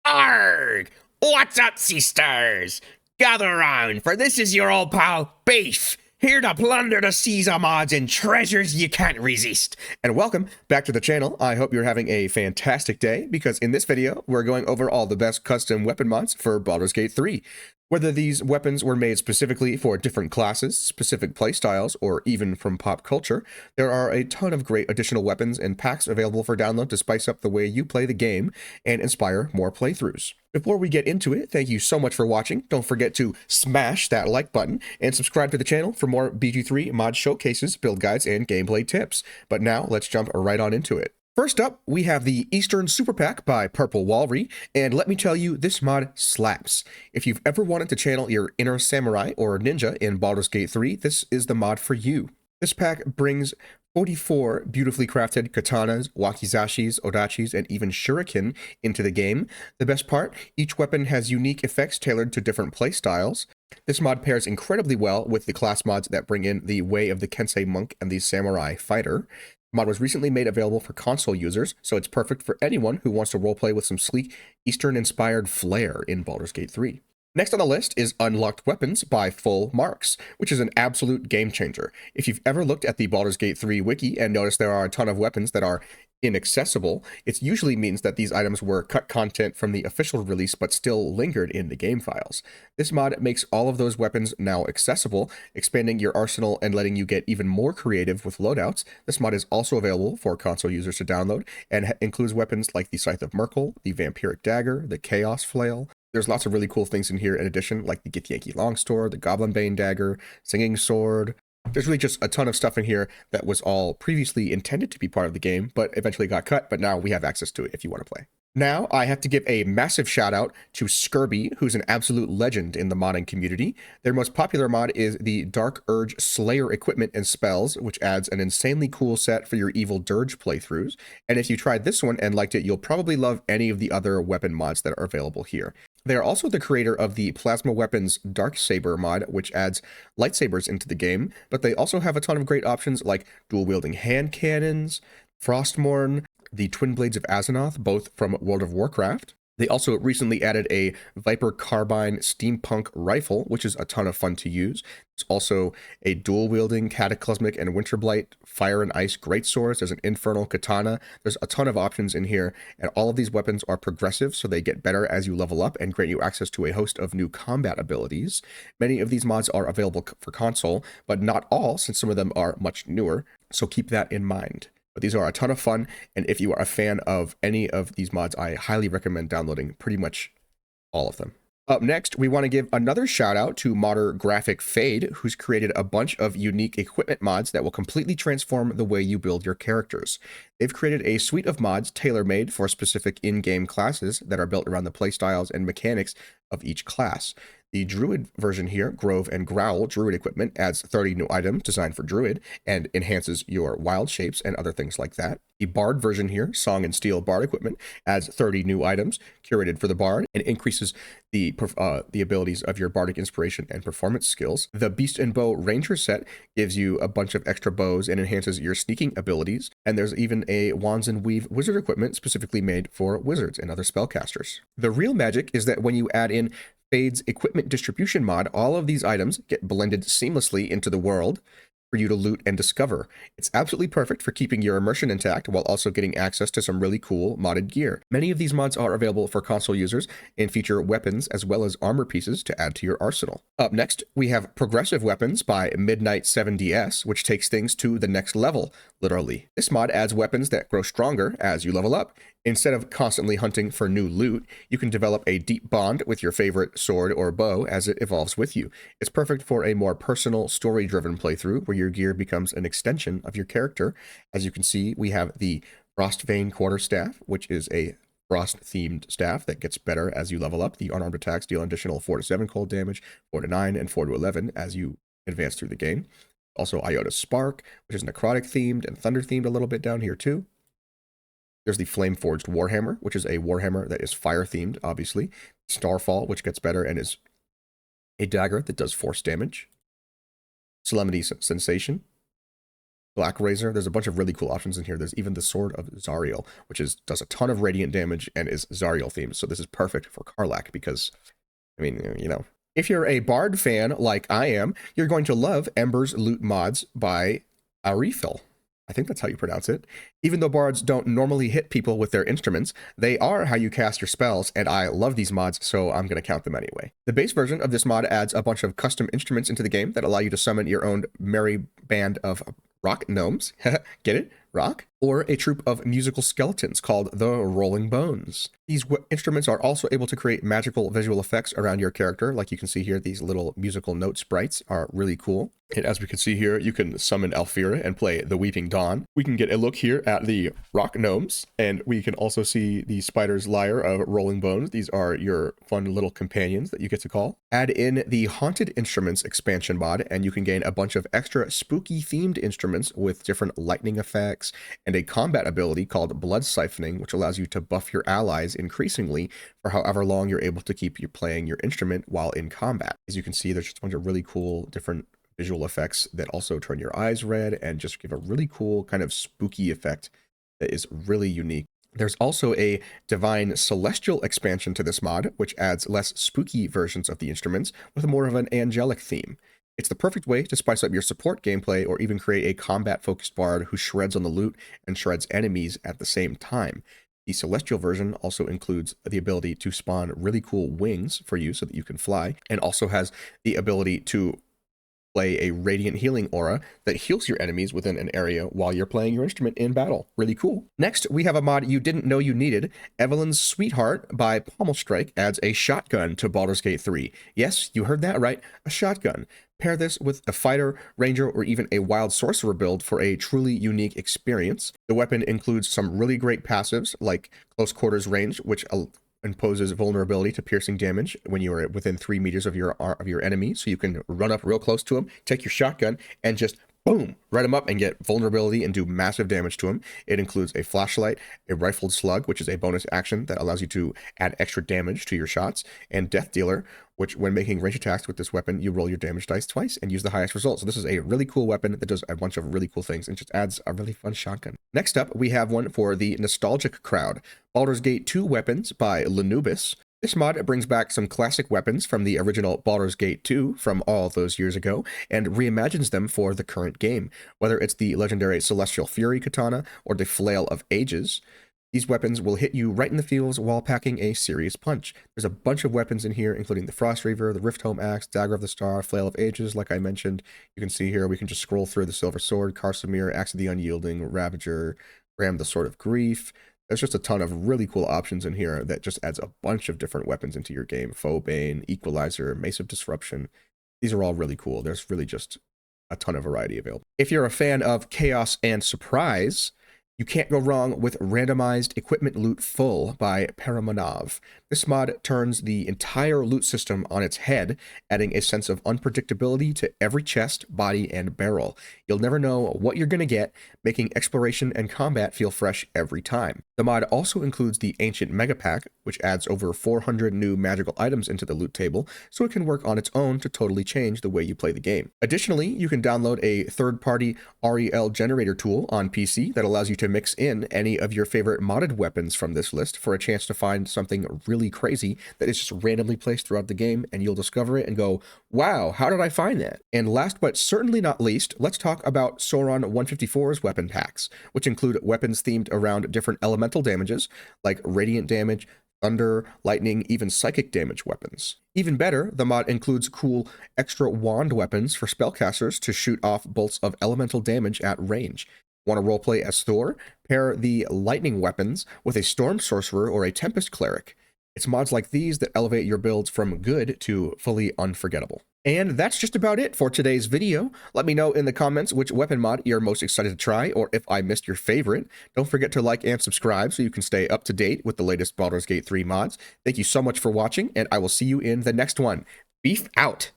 Arg! What's up, sisters? Gather round, for this is your old pal, Beef, here to plunder the seas of mods and treasures you can't resist. And welcome back to the channel. I hope you're having a fantastic day, because in this video, we're going over all the best custom weapon mods for Baldur's Gate 3. Whether these weapons were made specifically for different classes, specific playstyles, or even from pop culture, there are a ton of great additional weapons and packs available for download to spice up the way you play the game and inspire more playthroughs. Before we get into it, thank you so much for watching. Don't forget to smash that like button and subscribe to the channel for more BG3 mod showcases, build guides, and gameplay tips. But now let's jump right on into it. First up, we have the Eastern Super Pack by Purple Walry, and let me tell you, this mod slaps. If you've ever wanted to channel your inner samurai or ninja in Baldur's Gate 3, this is the mod for you. This pack brings 44 beautifully crafted katanas, wakizashis, odachis, and even shuriken into the game. The best part, each weapon has unique effects tailored to different playstyles. This mod pairs incredibly well with the class mods that bring in the Way of the Kensei Monk and the Samurai Fighter. The mod was recently made available for console users, so it's perfect for anyone who wants to roleplay with some sleek, Eastern-inspired flair in Baldur's Gate 3. Next on the list is Unlocked Weapons by Full Marks, which is an absolute game changer. If you've ever looked at the Baldur's Gate 3 wiki and noticed there are a ton of weapons that are inaccessible, it usually means that these items were cut content from the official release but still lingered in the game files. This mod makes all of those weapons now accessible, expanding your arsenal and letting you get even more creative with loadouts. This mod is also available for console users to download and includes weapons like the Scythe of Merkel, the Vampiric Dagger, the Chaos Flail. There's lots of really cool things in here in addition, like the Githyanki Longsword, the Goblin Bane Dagger, Singing Sword. There's really just a ton of stuff in here that was all previously intended to be part of the game, but eventually got cut, but now we have access to it if you want to play. Now, I have to give a massive shout out to Skirbie, who's an absolute legend in the modding community. Their most popular mod is the Dark Urge Slayer equipment and spells, which adds an insanely cool set for your Evil Dirge playthroughs. And if you tried this one and liked it, you'll probably love any of the other weapon mods that are available here. They are also the creator of the Plasma Weapons Darksaber mod, which adds lightsabers into the game, but they also have a ton of great options like dual-wielding hand cannons, Frostmourne, the Twin Blades of Azeroth, both from World of Warcraft. They also recently added a Viper Carbine Steampunk Rifle, which is a ton of fun to use. There's also a dual-wielding Cataclysmic and Winterblight Fire and Ice Greatswords. There's an Infernal Katana. There's a ton of options in here, and all of these weapons are progressive, so they get better as you level up and grant you access to a host of new combat abilities. Many of these mods are available for console, but not all, since some of them are much newer, so keep that in mind. But these are a ton of fun, and if you are a fan of any of these mods, I highly recommend downloading pretty much all of them. Up next, we want to give another shout out to modder Graphic Fade, who's created a bunch of unique equipment mods that will completely transform the way you build your characters. They've created a suite of mods tailor-made for specific in-game classes that are built around the playstyles and mechanics of each class. The Druid version here, Grove and Growl Druid equipment, adds 30 new items designed for Druid and enhances your wild shapes and other things like that. The Bard version here, Song and Steel Bard equipment, adds 30 new items curated for the Bard and increases the abilities of your Bardic inspiration and performance skills. The Beast and Bow Ranger set gives you a bunch of extra bows and enhances your sneaking abilities. And there's even a Wands and Weave wizard equipment specifically made for wizards and other spellcasters. The real magic is that when you add in Fade's equipment distribution mod, all of these items get blended seamlessly into the world for you to loot and discover. It's absolutely perfect for keeping your immersion intact while also getting access to some really cool modded gear. Many of these mods are available for console users and feature weapons as well as armor pieces to add to your arsenal. Up next, we have Progressive Weapons by Midnight 7DS, which takes things to the next level, literally. This mod adds weapons that grow stronger as you level up. Instead of constantly hunting for new loot, you can develop a deep bond with your favorite sword or bow as it evolves with you. It's perfect for a more personal, story-driven playthrough where your gear becomes an extension of your character. As you can see, we have the Frostvein Quarterstaff, which is a frost-themed staff that gets better as you level up. The unarmed attacks deal an additional 4 to 7 cold damage, 4 to 9, and 4 to 11 as you advance through the game. Also, Iota's Spark, which is necrotic-themed and thunder-themed a little bit down here too. There's the Flame-Forged Warhammer, which is a Warhammer that is fire-themed, obviously. Starfall, which gets better and is a dagger that does force damage. Solemnity Sensation, Black Razor. There's a bunch of really cool options in here. There's even the Sword of Zariel, which does a ton of radiant damage and is Zariel themed. So this is perfect for Karlach because, I mean, you know, if you're a Bard fan like I am, you're going to love Ember's Lute mods by Arifil. I think that's how you pronounce it. Even though bards don't normally hit people with their instruments, they are how you cast your spells, and I love these mods, so I'm going to count them anyway. The base version of this mod adds a bunch of custom instruments into the game that allow you to summon your own merry band of rock gnomes. Get it? Rock? Or a troop of musical skeletons called the Rolling Bones. These instruments are also able to create magical visual effects around your character. Like you can see here, these little musical note sprites are really cool. And as we can see here, you can summon Alfira and play the Weeping Dawn. We can get a look here at the rock gnomes, and we can also see the spider's lyre of Rolling Bones. These are your fun little companions that you get to call. Add in the Haunted Instruments expansion mod, and you can gain a bunch of extra spooky themed instruments with different lightning effects and a combat ability called Blood Siphoning, which allows you to buff your allies increasingly for however long you're able to keep you playing your instrument while in combat. As you can see, there's just a bunch of really cool different visual effects that also turn your eyes red and just give a really cool kind of spooky effect that is really unique. There's also a Divine Celestial expansion to this mod, which adds less spooky versions of the instruments with more of an angelic theme. It's the perfect way to spice up your support gameplay or even create a combat-focused bard who shreds on the lute and shreds enemies at the same time. The Celestial version also includes the ability to spawn really cool wings for you so that you can fly, and also has the ability to play a radiant healing aura that heals your enemies within an area while you're playing your instrument in battle. Really cool. Next, we have a mod you didn't know you needed. Evelyn's Sweetheart by Pommel Strike adds a shotgun to Baldur's Gate 3. Yes, you heard that right, a shotgun. Pair this with a fighter, ranger, or even a wild sorcerer build for a truly unique experience. The weapon includes some really great passives like close quarters range, which imposes vulnerability to piercing damage when you are within 3 meters of your enemy, so you can run up real close to him, take your shotgun, and just boom, right him up and get vulnerability and do massive damage to him. It includes a flashlight, a rifled slug, which is a bonus action that allows you to add extra damage to your shots, and Death Dealer, which when making range attacks with this weapon, you roll your damage dice twice and use the highest result. So this is a really cool weapon that does a bunch of really cool things and just adds a really fun shotgun. Next up, we have one for the nostalgic crowd. Baldur's Gate 2 Weapons by Lenubis. This mod brings back some classic weapons from the original Baldur's Gate 2 from all those years ago and reimagines them for the current game, whether it's the legendary Celestial Fury Katana or the Flail of Ages. These weapons will hit you right in the feels while packing a serious punch. There's a bunch of weapons in here, including the Frost Reaver, the Riftholm Axe, Dagger of the Star, Flail of Ages, like I mentioned. You can see here we can just scroll through the Silver Sword, Karsamir, Axe of the Unyielding, Ravager, Ram the Sword of Grief. There's just a ton of really cool options in here that just adds a bunch of different weapons into your game. Foebane, Equalizer, Mace of Disruption. These are all really cool. There's really just a ton of variety available. If you're a fan of Chaos and Surprise, you can't go wrong with Randomized Equipment Loot Full by Paramanov. This mod turns the entire loot system on its head, adding a sense of unpredictability to every chest, body, and barrel. You'll never know what you're going to get, making exploration and combat feel fresh every time. The mod also includes the Ancient Mega Pack, which adds over 400 new magical items into the loot table, so it can work on its own to totally change the way you play the game. Additionally, you can download a third-party REL generator tool on PC that allows you to mix in any of your favorite modded weapons from this list for a chance to find something really crazy that is just randomly placed throughout the game, and you'll discover it and go, wow, how did I find that? And last but certainly not least, let's talk about Sauron 154's weapon packs, which include weapons themed around different elemental damages like radiant damage, thunder, lightning, even psychic damage weapons. Even better, the mod includes cool extra wand weapons for spellcasters to shoot off bolts of elemental damage at range. Want to roleplay as Thor? Pair the lightning weapons with a storm sorcerer or a tempest cleric. It's mods like these that elevate your builds from good to fully unforgettable. And that's just about it for today's video. Let me know in the comments which weapon mod you're most excited to try, or if I missed your favorite. Don't forget to like and subscribe so you can stay up to date with the latest Baldur's Gate 3 mods. Thank you so much for watching, and I will see you in the next one. Beef out!